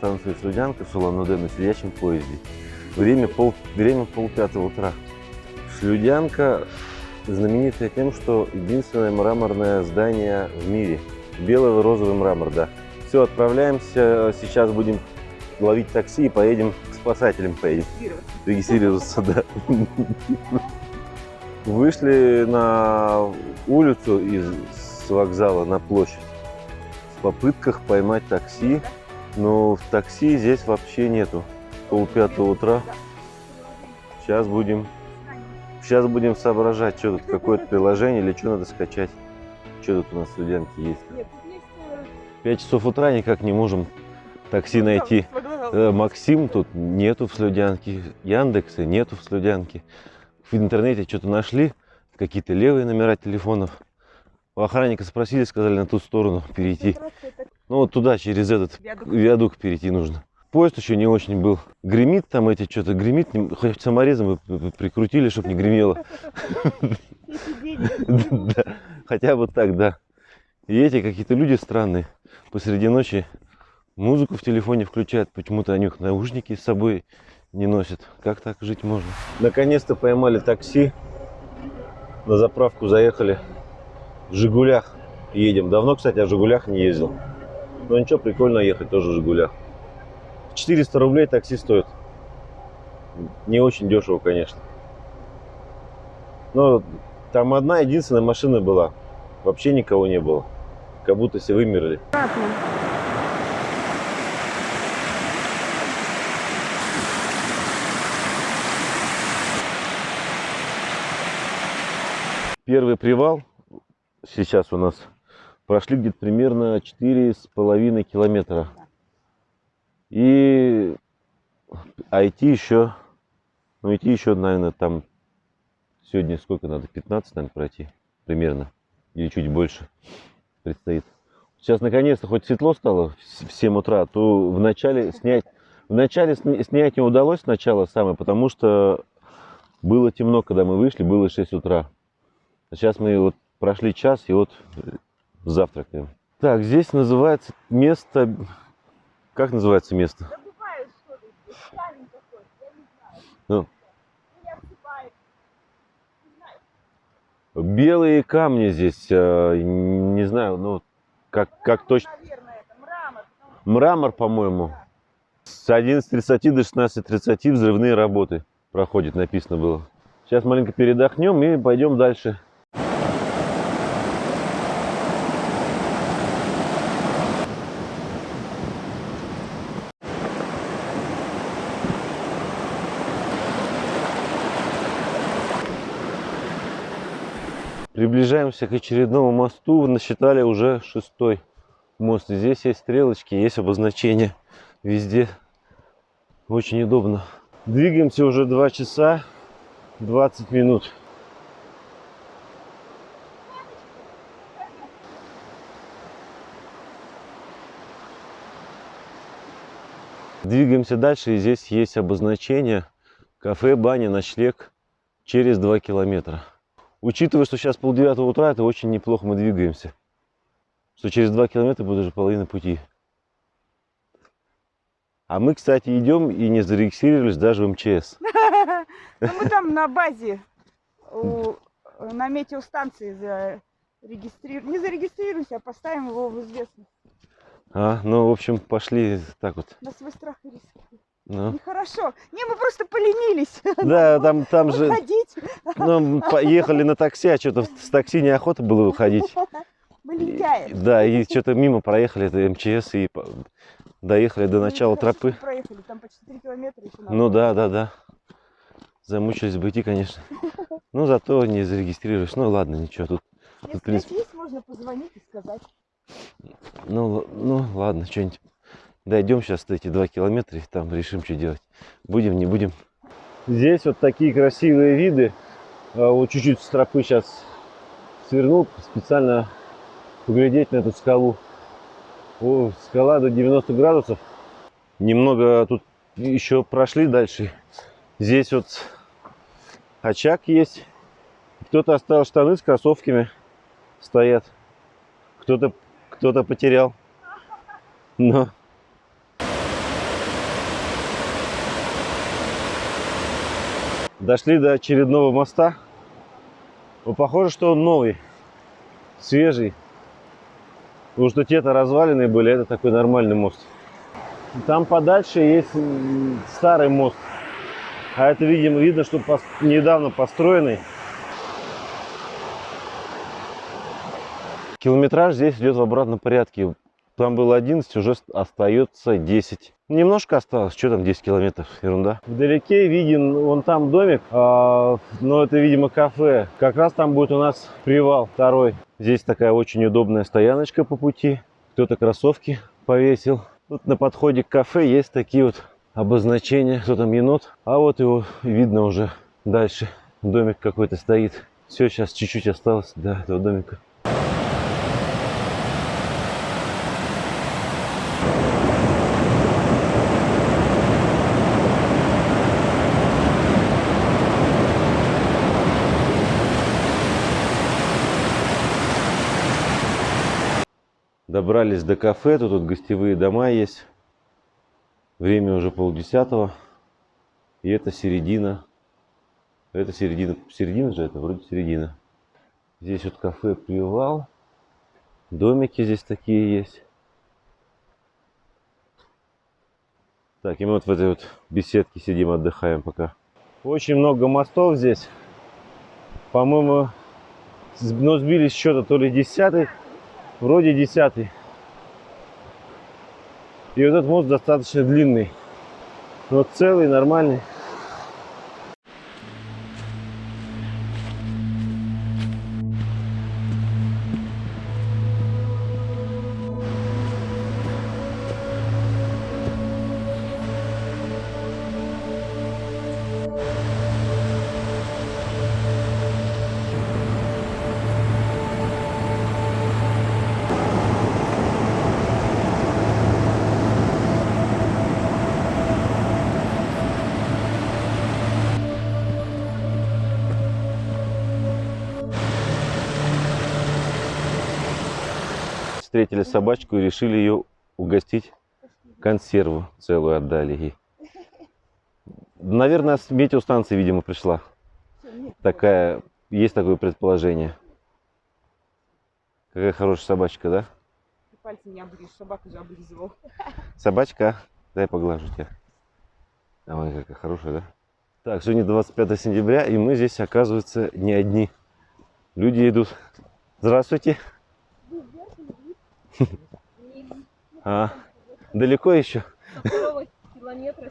станции Слюдянка в Улан-Удэ на сидячем поезде. Время полпятого утра. Слюдянка знаменитая тем, что единственное мраморное здание в мире. Белый и розовый мрамор, да. Все, отправляемся. Сейчас будем ловить такси и поедем к спасателям. Регистрироваться, да. Вышли на улицу с вокзала на площадь в попытках поймать такси. Но в такси здесь вообще нету. Полпятого утра. Сейчас будем соображать, что тут, какое-то приложение или что надо скачать. Что тут у нас в Слюдянке есть? 5 часов утра никак не можем такси найти. Максим тут нету в Слюдянке. Яндекса нету в Слюдянке. В интернете что-то нашли. Какие-то левые номера телефонов. У охранника спросили, сказали на ту сторону перейти. Ну вот туда, через этот виадук перейти нужно. Поезд еще не очень был. Гремит там эти, что-то гремит. Хоть саморезом бы прикрутили, чтобы не гремело. Хотя вот так, да. И эти какие-то люди странные. Посреди ночи музыку в телефоне включают. Почему-то они их наушники с собой не носят. Как так жить можно? Наконец-то поймали такси. На заправку заехали. В Жигулях едем. Давно, кстати, о Жигулях не ездил. Но ничего, прикольно ехать тоже в Жигулях. 400 рублей такси стоит. Не очень дешево, конечно. Но там одна единственная машина была. Вообще никого не было. Как будто все вымерли. Первый привал сейчас у нас прошли где-то примерно 4,5 километра. И идти еще, наверное, там сегодня сколько надо? 15, наверное, пройти примерно. Или чуть больше предстоит. Сейчас наконец-то хоть светло стало в 7 утра, то вначале снять не удалось сначала самое, потому что было темно, когда мы вышли, было 6 утра. А сейчас мы вот прошли час и вот завтракаем. Так, здесь называется место... Как называется место? Ну, белые камни здесь, не знаю, ну, как точно. Мрамор, по-моему. С 11:30 до 16:30 взрывные работы проходят, написано было. Сейчас маленько передохнем и пойдем дальше. Приближаемся к очередному мосту. Насчитали уже 6-й мост. Здесь есть стрелочки, есть обозначения везде. Очень удобно. Двигаемся уже 2 часа 20 минут. Двигаемся дальше, и здесь есть обозначение: кафе, баня, ночлег через 2 километра. Учитывая, что сейчас 8:30 утра, это очень неплохо мы двигаемся. Что через 2 километра будет уже половина пути. А мы, кстати, идем и не зарегистрировались даже в МЧС. Мы там на базе, на метеостанции не зарегистрируемся, а поставим его в известность. Ну, в общем, пошли так вот. На свой страх и риск. Ну. Нехорошо. Не, мы просто поленились. Да, там же... Выходить. Ну, поехали на такси, а что-то с такси неохота было выходить. Мы лентяи. Да, и что-то мимо проехали, это МЧС, и доехали до начала тропы. Проехали, там почти 3 километра еще надо. Ну да. Замучились бы идти, конечно. Ну, зато не зарегистрируешь. Ну, ладно, ничего. Тут, если в принципе... есть, можно позвонить и сказать. Ну ладно, что-нибудь. Дойдем сейчас эти 2 километра и там решим, что делать. Будем, не будем. Здесь вот такие красивые виды. Вот чуть-чуть с тропы сейчас свернул, специально поглядеть на эту скалу. О, скала до 90 градусов. Немного тут еще прошли дальше. Здесь вот очаг есть. Кто-то оставил штаны с кроссовками. Стоят. Кто-то потерял. Но Дошли до очередного моста. Ну, похоже, что он новый, свежий. Потому что те-то развалины были, это такой нормальный мост. Там подальше есть старый мост. А это, видимо, видно, что недавно построенный. Километраж здесь идет в обратном порядке. Там было 11, уже остается 10. Немножко осталось, что там 10 километров, ерунда. Вдалеке виден вон там домик, но это, видимо, кафе. Как раз там будет у нас привал второй. Здесь такая очень удобная стояночка по пути. Кто-то кроссовки повесил. Тут на подходе к кафе есть такие вот обозначения. Кто там, енот? А вот его видно уже дальше. Домик какой-то стоит. Все, сейчас чуть-чуть осталось до этого домика. Добрались до кафе, тут гостевые дома есть. Время уже 9:30. И это середина. Это середина. Середина же это? Вроде середина. Здесь вот кафе «Привал». Домики здесь такие есть. Так, и мы вот в этой вот беседке сидим, отдыхаем пока. Очень много мостов здесь. По-моему, но сбили с счета то ли 10-й. Вроде 10-й. И вот этот мост достаточно длинный. Но целый, нормальный. Встретили собачку и решили ее угостить. Консерву целую отдали ей. Наверное, с метеостанции, видимо, пришла. Такая, есть такое предположение. Какая хорошая собачка, да? Ты пальцы не оближешь, собаку же облизывал. Собачка, дай поглажу тебя. Ой, какая хорошая, да? Так, сегодня 25 сентября, и мы здесь, оказывается, не одни. Люди идут. Здравствуйте. А, далеко еще? Километра.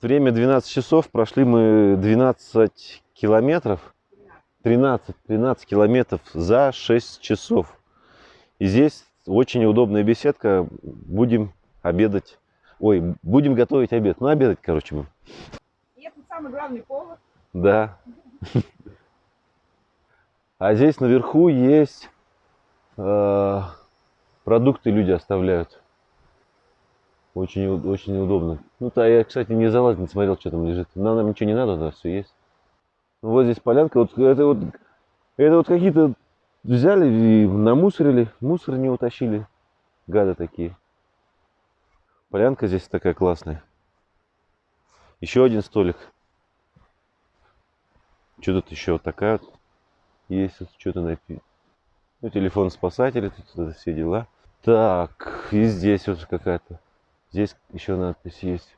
Время 12 часов, прошли мы 12 километров. 13 километров за 6 часов. И здесь очень удобная беседка. Будем обедать. Ой, будем готовить обед. Ну, обедать, короче, мы. И это самый главный повод. Да. А здесь наверху есть продукты, люди оставляют. Очень, очень удобно. Ну, то я, кстати, не залазил, не смотрел, что там лежит. Нам ничего не надо, да, все есть. Ну, вот здесь полянка. Это вот какие-то взяли и намусорили. Мусор не утащили. Гады такие. Полянка здесь такая классная. Еще один столик. Что тут еще вот такая вот есть. Что-то написано. Ну, телефон спасателя, тут это все дела. Так, и здесь вот какая-то. Здесь еще надпись есть.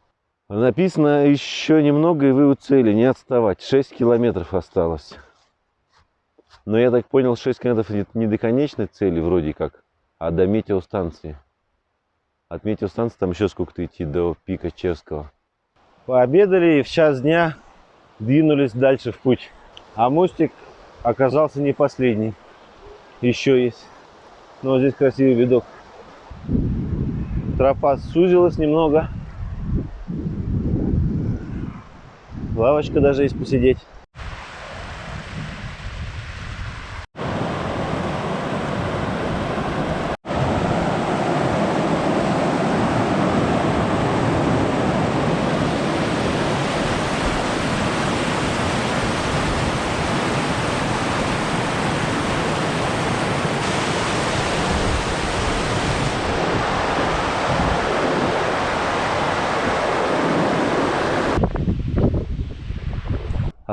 Написано еще немного, и вы у цели, не отставать. 6 километров осталось. Но я так понял, 6 километров не до конечной цели вроде как, а до метеостанции. От метеостанции там еще сколько-то идти до пика Черского. Пообедали и в час дня двинулись дальше в путь. А мостик оказался не последний. Еще есть. Но здесь красивый видок. Тропа сузилась немного. Лавочка даже есть посидеть.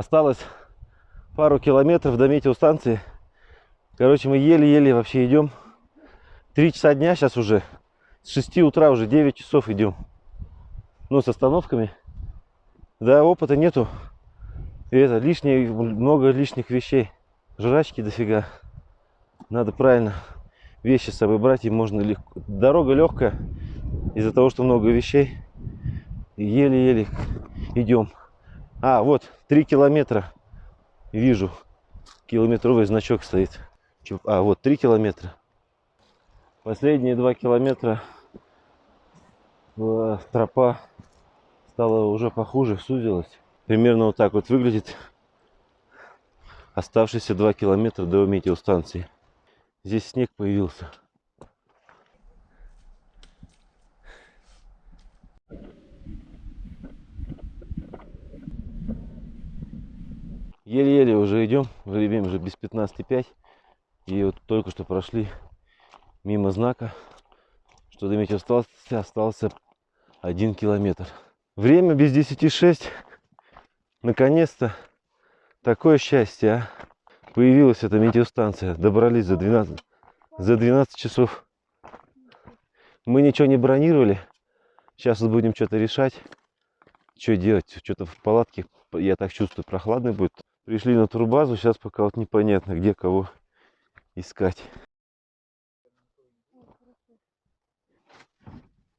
Осталось пару километров до метеостанции. Короче, мы еле-еле вообще идем. 3 часа дня сейчас уже. С 6 утра уже 9 часов идем. Ну, с остановками. Да, опыта нету. И это лишнее, много лишних вещей. Жрачки дофига. Надо правильно вещи с собой брать, и можно легко. Дорога легкая. Из-за того, что много вещей. Еле-еле идем. А, вот 3 километра. Вижу. Километровый значок стоит. А, вот 3 километра. Последние 2 километра тропа стала уже похуже, сузилась. Примерно вот так вот выглядит оставшиеся 2 километра до метеостанции. Здесь снег появился. Еле-еле уже идем, время уже без 15:05. И вот только что прошли мимо знака, что до метеостанции остался 1 километр. Время без 10:06. Наконец-то такое счастье, а. Появилась эта метеостанция. Добрались за 12 часов. Мы ничего не бронировали. Сейчас вот будем что-то решать. Что делать? Что-то в палатке, я так чувствую, прохладно будет. Пришли на турбазу. Сейчас пока вот непонятно, где кого искать.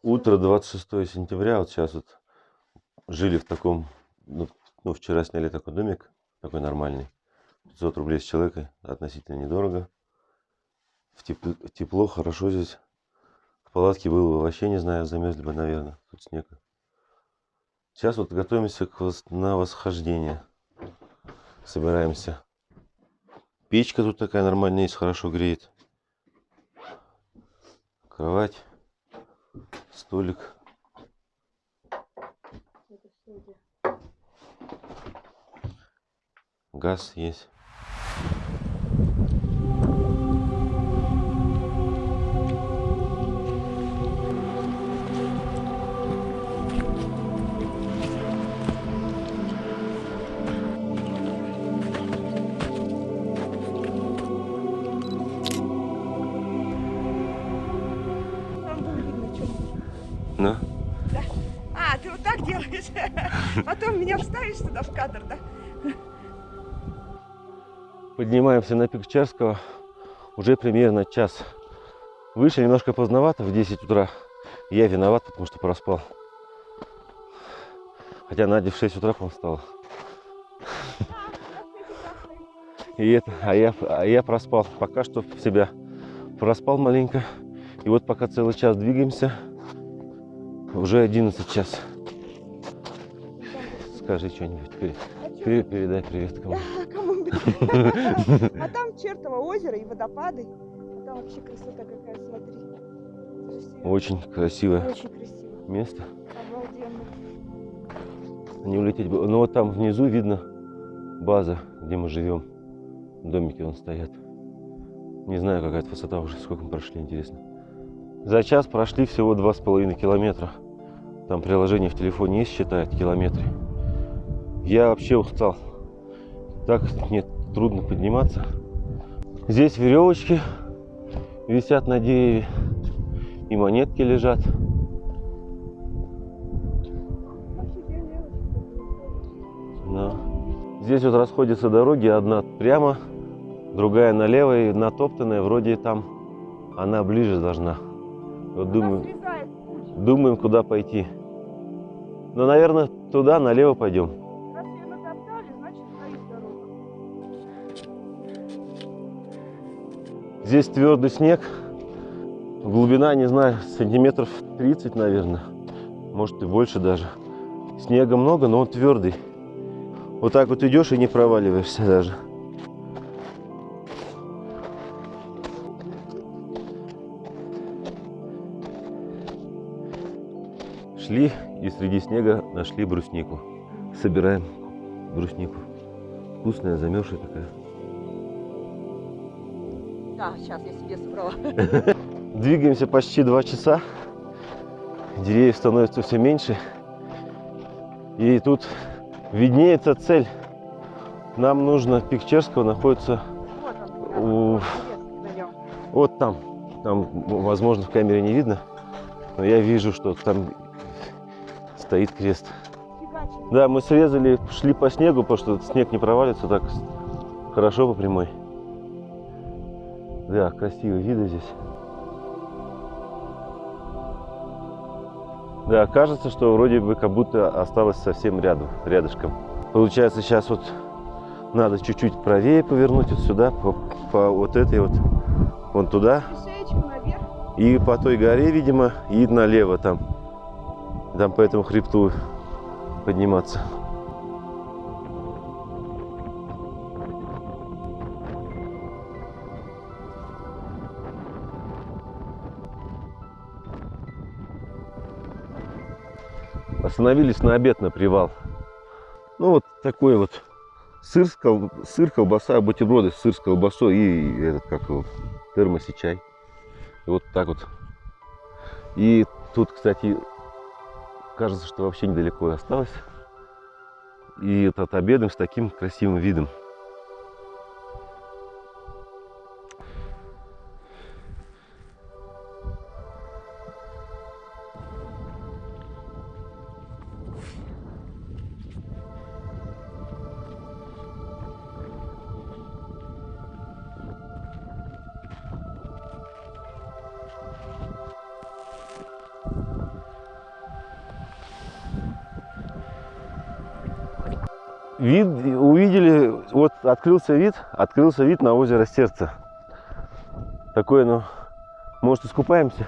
Утро 26 сентября. Вот сейчас вот жили в таком, ну, вчера сняли такой домик, такой нормальный. 500 рублей с человека, относительно недорого. Тепло, хорошо здесь. В палатке было бы вообще, не знаю, замерзли бы, наверное. Тут снег. Сейчас вот готовимся на восхождение. Собираемся. Печка тут такая нормальная есть, хорошо греет. Кровать, столик. Газ есть. Там было видно, что. Да? Да. А, ты вот так делаешь? Потом меня вставишь туда в кадр, да? Поднимаемся на пик Чарского. Уже примерно час. Вышли немножко поздновато, в 10 утра. Я виноват, потому что проспал. Хотя Надя в 6 утра, по-моему, встала. А я проспал. Пока что в себя проспал маленько. И вот пока целый час двигаемся, уже 11 час. Скажи что-нибудь. Передай привет кому. Кому-нибудь. А там чертово озеро и водопады. А там вообще красота какая, смотри. Очень красивое Очень красиво. место. Обалденно. Не улететь бы. Ну вот там внизу видно база, где мы живем. Домики вон стоят. Не знаю, какая это высота уже, сколько мы прошли, интересно. За час прошли всего 2,5 километра. Там приложение в телефоне есть, считает километры. Я вообще устал. Так мне трудно подниматься. Здесь веревочки висят на дереве. И монетки лежат. Да. Здесь вот расходятся дороги. Одна прямо, другая налево и натоптанная. Вроде там она ближе должна. Вот думаем, куда пойти. Ну, наверное, туда, налево пойдем. Раз ее натоптали, значит, стоит дорога. Здесь твердый снег. Глубина, не знаю, сантиметров 30, наверное. Может и больше даже. Снега много, но он твердый. Вот так вот идешь и не проваливаешься даже. Шли и среди снега нашли бруснику. Собираем бруснику. Вкусная, замерзшая такая. Да, сейчас я себе собрала. Двигаемся почти 2 часа. Деревьев становится все меньше. И тут виднеется цель. Нам нужно, пик Черского находится Вот он, у- на нем. вот там. Там, возможно, в камере не видно, но я вижу, что там стоит крест. Фигачит. Да, мы срезали, шли по снегу, потому что снег не провалится так хорошо по прямой. Да, красивые виды здесь. Да, кажется, что вроде бы как будто осталось совсем рядышком. Получается, сейчас вот надо чуть-чуть правее повернуть вот сюда, по вот этой вот, вон туда. Шеечку наверх. И по той горе, видимо, и налево там. Там по этому хребту подниматься. Остановились на обед на привал. Ну вот такой вот сыр, колбаса, бутерброды, сыр с колбасой и этот, как его, термос и чай. И вот так вот. И тут, кстати, кажется, что вообще недалеко осталось. И этот обедаем с таким красивым видом. Вид увидели, вот открылся вид на озеро Сердце. Такое, ну, может, искупаемся?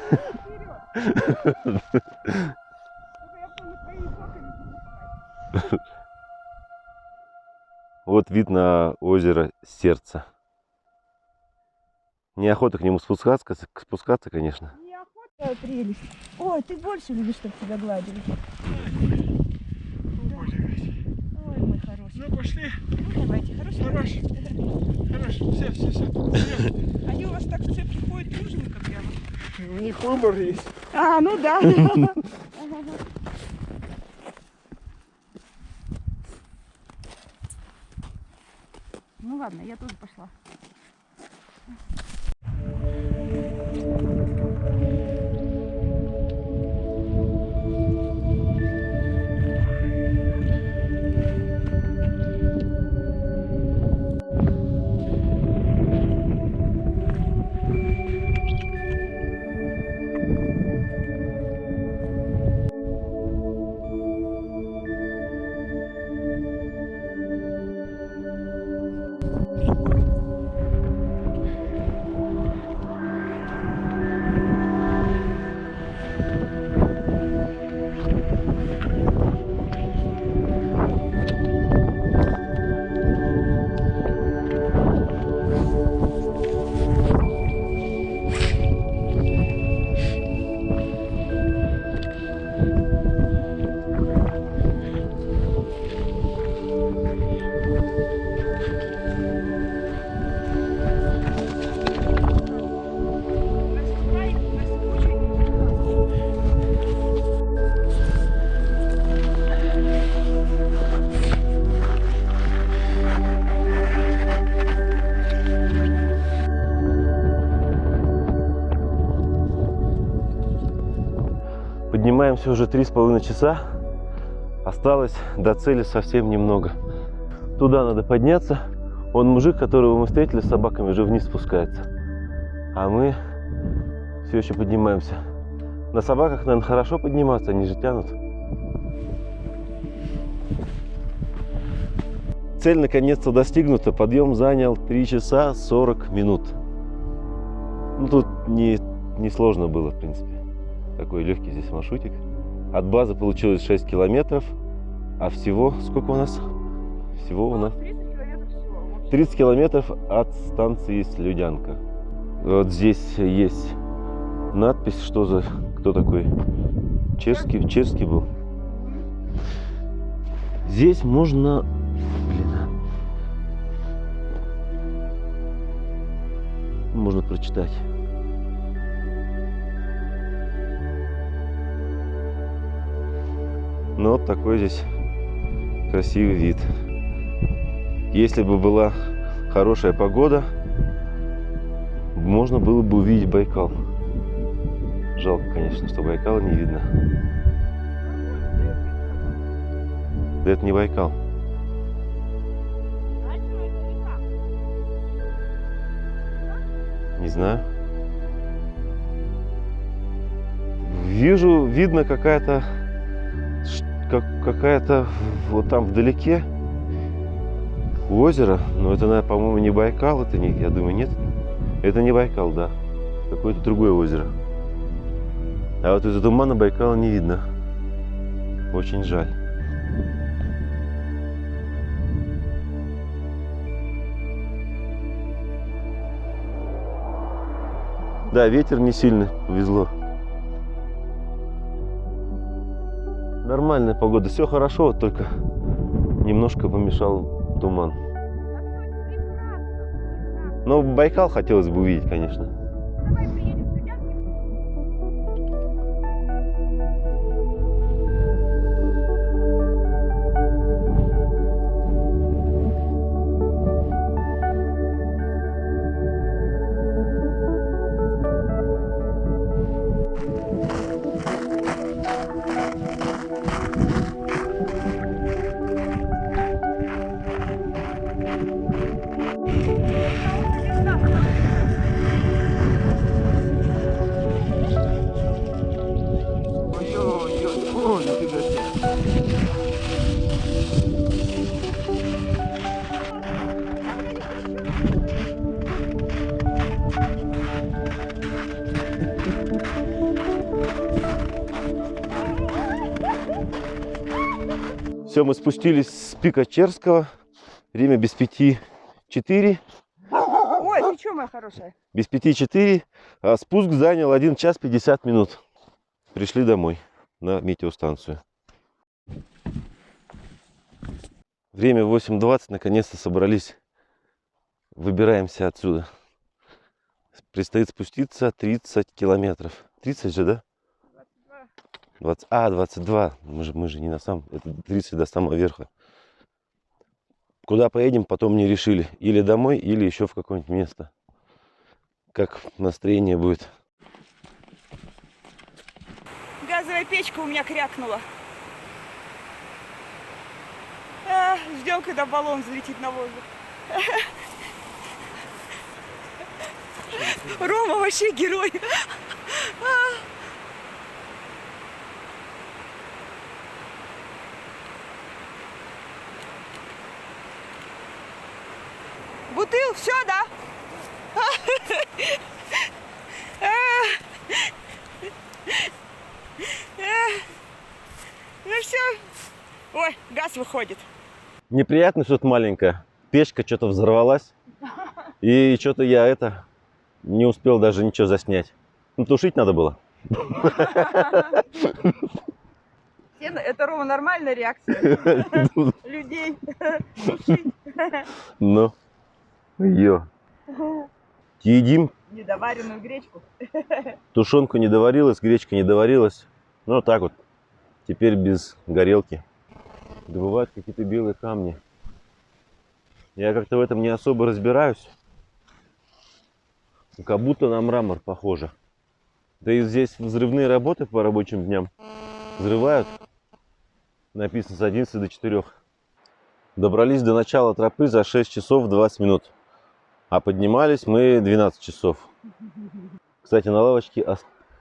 Вперед. Я помню, твои соколи. Вот вид на озеро Сердце. Неохота к нему спускаться, конечно. Неохота прелесть. Ой, ты больше любишь, чтобы тебя гладили. Ой, мой хороший. Ну, пошли. Ну, давайте, хорошо. Хорошо. Все. Они у вас так в цепке ходят дружненько прямо. У них выбор есть. А, ну да. Ну ладно, я тоже пошла. Поднимаемся уже 3,5 часа. Осталось до цели совсем немного. Туда надо подняться. Он мужик, которого мы встретили с собаками, уже вниз спускается. А мы все еще поднимаемся. На собаках, наверное, хорошо подниматься, они же тянут. Цель наконец-то достигнута. Подъем занял 3 часа 40 минут. Ну, тут не сложно было, в принципе. Такой легкий здесь маршрутик. От базы получилось 6 километров. А всего, сколько у нас? Всего у нас 30 километров всего. 30 километров от станции Слюдянка. Вот здесь есть надпись, что за, кто такой? Черский был. Здесь можно, можно прочитать. Ну вот такой здесь красивый вид. Если бы была хорошая погода, можно было бы увидеть Байкал. Жалко, конечно, что Байкала не видно. Да это не Байкал. Не знаю. Вижу, видно какая-то вот там вдалеке озеро, но это, по-моему, не Байкал, это не, я думаю, нет, это не Байкал, да, какое-то другое озеро. А вот из-за тумана Байкала не видно. Очень жаль. Да, ветер не сильный, повезло. Нормальная погода, все хорошо, вот только немножко помешал туман. Но Байкал хотелось бы увидеть, конечно. Ой-ой-ой, фу, нифига себе. Все, мы спустились с пика Черского. Время без 5:04. Ой, ты что, моя хорошая? Без 5:04. А спуск занял 1 час 50 минут. Пришли домой на метеостанцию. Время 8:20. Наконец-то собрались. Выбираемся отсюда. Предстоит спуститься 30 километров. 30 же, да? 22. Мы же не на самом... Это 30 до самого верха. Куда поедем, потом не решили. Или домой, или еще в какое-нибудь место. Как настроение будет. Газовая печка у меня крякнула. Ждем, когда баллон взлетит на воздух. Рома вообще герой. Бутыл, все, да? Ну все. Ой, газ выходит. Неприятно что-то маленькое. Печка что-то взорвалась. И что-то я не успел даже ничего заснять. Ну, тушить надо было. Это, Рома, нормальная реакция людей. Ну, ее. Едим. Недоваренную гречку. Тушенку не доварилась, гречка не доварилась. Ну, вот так вот. Теперь без горелки. Добывают какие-то белые камни. Я как-то в этом не особо разбираюсь. Как будто на мрамор похоже. Да и здесь взрывные работы по рабочим дням. Взрывают. Написано с 11 до 4. Добрались до начала тропы за 6 часов 20 минут. А поднимались мы 12 часов. Кстати, на лавочке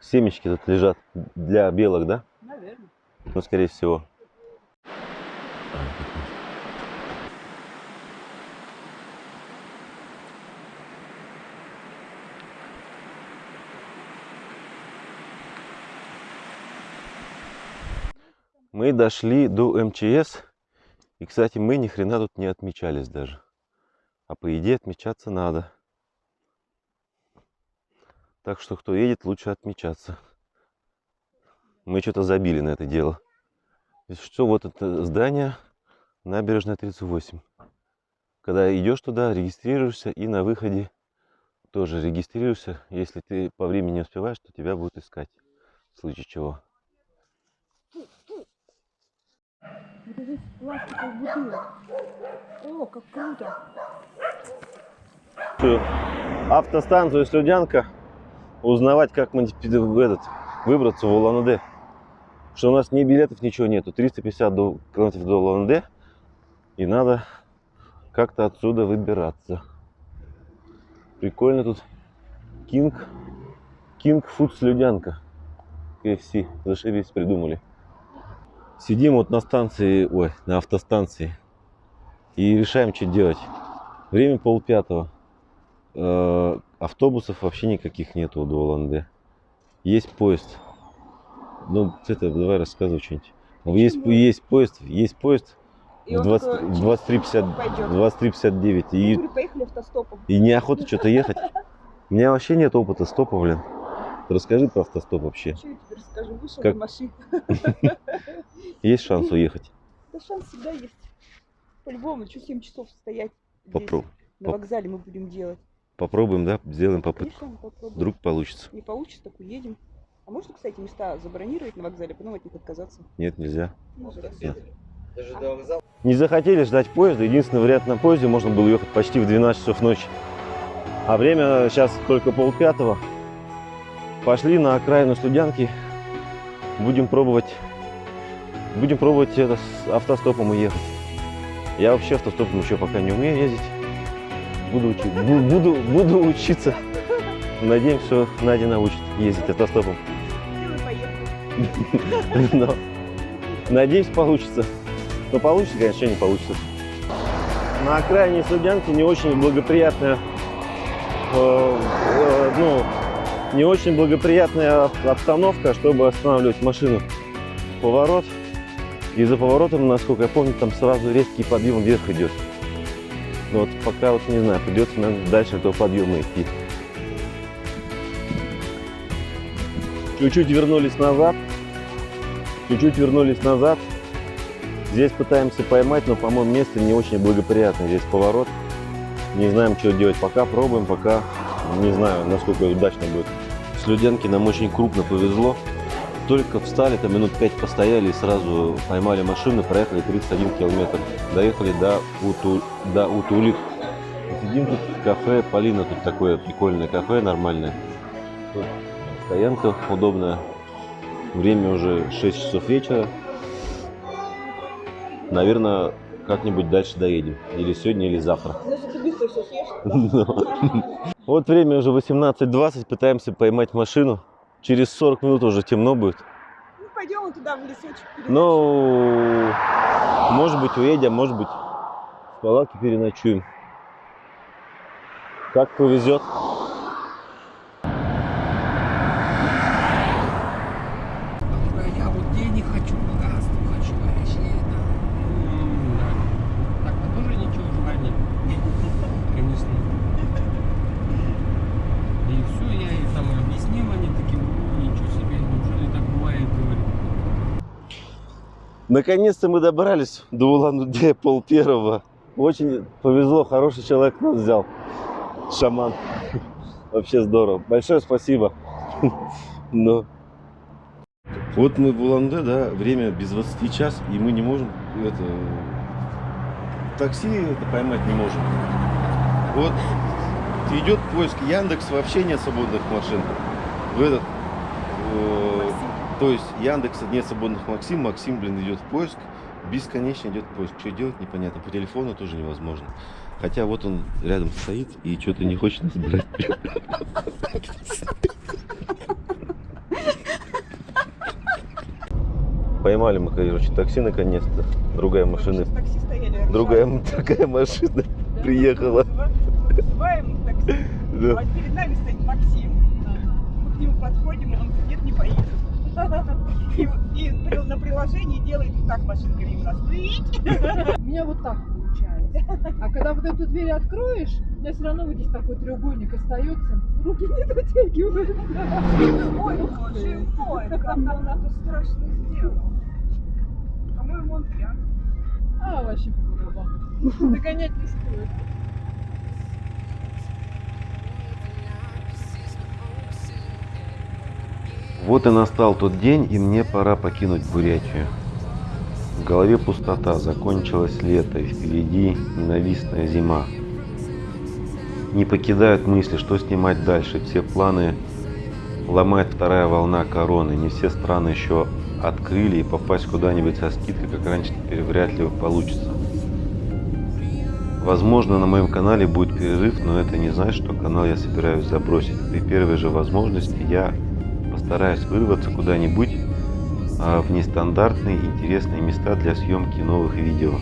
семечки тут лежат для белок, да? Наверное. Ну, скорее всего. Мы дошли до МЧС. И, кстати, мы ни хрена тут не отмечались даже. А по идее отмечаться надо. Так что, кто едет, лучше отмечаться. Мы что-то забили на это дело. Если что, вот это здание, набережная 38. Когда идешь туда, регистрируешься, и на выходе тоже регистрируешься. Если ты по времени не успеваешь, то тебя будут искать. В случае чего. Это здесь пластиковых бутылок. О, как круто. Автостанцию Слюдянка, узнавать, как мы выбраться в Улан-Удэ. Что у нас ни билетов, ничего нету. 350 километров до Улан-Удэ. И надо как-то отсюда выбираться. Прикольно тут. King Food Слюдянка. KFC. Зашибись, придумали. Сидим вот на станции, на автостанции. И решаем, что делать. Время 4:30. Автобусов вообще никаких нету до Улан-Удэ. Есть поезд. Ну, давай рассказывай что-нибудь. Есть поезд И в он такой, 23:59. я говорю, поехали автостопом. И неохота что-то ехать. У меня вообще нет опыта стопа, блин. Расскажи про автостоп вообще. Что я тебе расскажу? Вышел Как? на машину. Есть шанс уехать? Да шанс всегда есть. По-любому, что 7 часов стоять здесь, Попробуй. на вокзале мы будем делать. Попробуем, да? Сделаем попытку. Конечно, мы попробуем. Вдруг получится. Не получится, так уедем. А можно, кстати, места забронировать на вокзале, потом от них отказаться? Нет, нельзя. Ну, раз. Нет. Не захотели ждать поезда. Единственный вариант, на поезде можно было ехать почти в 12 часов ночи. А время сейчас только 4:30. Пошли на окраину Слюдянки. Будем пробовать это с автостопом уехать. Я вообще автостопом еще пока не умею ездить. Буду учиться. Надеемся, что Надя научит ездить автостопом. Делай, поехали. Но, надеюсь, получится. Но получится, конечно, не получится. На окраине Слюдянки не очень благоприятная, не очень благоприятная обстановка, чтобы останавливать машину. Поворот. И за поворотом, насколько я помню, там сразу резкий подъем вверх идет. Но вот пока не знаю, придется нам дальше этого подъема идти. Чуть-чуть вернулись назад. Здесь пытаемся поймать, но, по-моему, место не очень благоприятное. Здесь поворот. Не знаем, что делать. Пока пробуем, пока не знаю, насколько удачно будет. С Слюдянки нам очень крупно повезло. Только встали, там минут 5 постояли и сразу поймали машину, проехали 31 километр. Доехали до Утулик. Сидим тут в кафе Полина, тут такое прикольное кафе, нормальное. Тут стоянка удобная. Время уже 6 часов вечера. Наверное, как-нибудь дальше доедем. Или сегодня, или завтра. Значит, ты быстро все съешь? Вот время уже 18:20, пытаемся поймать машину. Через 40 минут уже темно будет. Ну, пойдем вот туда, в лесочек. Ну, может быть, уедем, может быть, в палатке переночуем. Как повезет. Я вот денег хочу, богатства хочу, а если это... Так, а тоже ничего желания? Конечно. И все, я ей там объяснил, они такие, ничего себе, неужели так бывает, говорю. Наконец-то мы добрались до Улан-Удэ 4:30. Очень повезло, хороший человек нас взял. Шаман. Вообще здорово. Большое спасибо. Но... Вот мы в Улан-Удэ, да, время без 20 час, и мы не можем такси поймать не можем. Вот идет поиск Яндекс, вообще нет свободных машин. То есть Яндекса нет свободных Максим, идет в поиск, бесконечно идет поиск. Что делать, непонятно. По телефону тоже невозможно. Хотя вот он рядом стоит и что-то не хочет нас брать. Поймали мы, короче, такси наконец-то. Другая машина. Такси стояли. Другая машина приехала. Вызываем такси. Да. А перед нами стоит Максим. Мы к нему подходим, он говорит, нет, не поедет. И на приложении делает вот так машинками у нас. У меня вот так получается. А когда вот эту дверь откроешь, у меня все равно вот здесь такой треугольник остается. Руки не дотягиваются. Ой, боже мой, как он это страшно сделал. По-моему, он пьян. А, вообще по барабану. Догонять не стоит. Вот и настал тот день, и мне пора покинуть Бурятию. В голове пустота, закончилось лето, и впереди ненавистная зима. Не покидают мысли, что снимать дальше. Все планы ломает вторая волна короны. Не все страны еще открыли, и попасть куда-нибудь со скидкой, как раньше, теперь вряд ли получится. Возможно, на моем канале будет перерыв, но это не значит, что канал я собираюсь забросить. При первой же возможности я постараюсь вырваться куда-нибудь в нестандартные интересные места для съемки новых видео.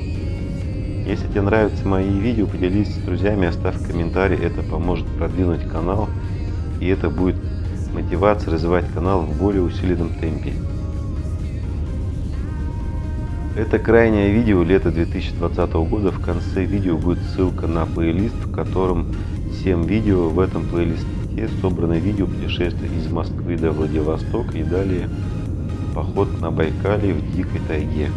Если тебе нравятся мои видео, поделись с друзьями, оставь комментарий, это поможет продвинуть канал, и это будет мотивация развивать канал в более усиленном темпе. Это крайнее видео лета 2020 года. В конце видео будет ссылка на плейлист, в котором 7 видео. В этом плейлисте собраны видео путешествия из Москвы до Владивостока и далее поход на Байкале в дикой тайге.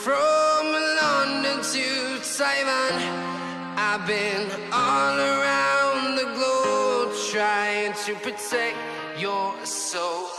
From London to Taiwan, I've been all around the globe trying to protect your soul.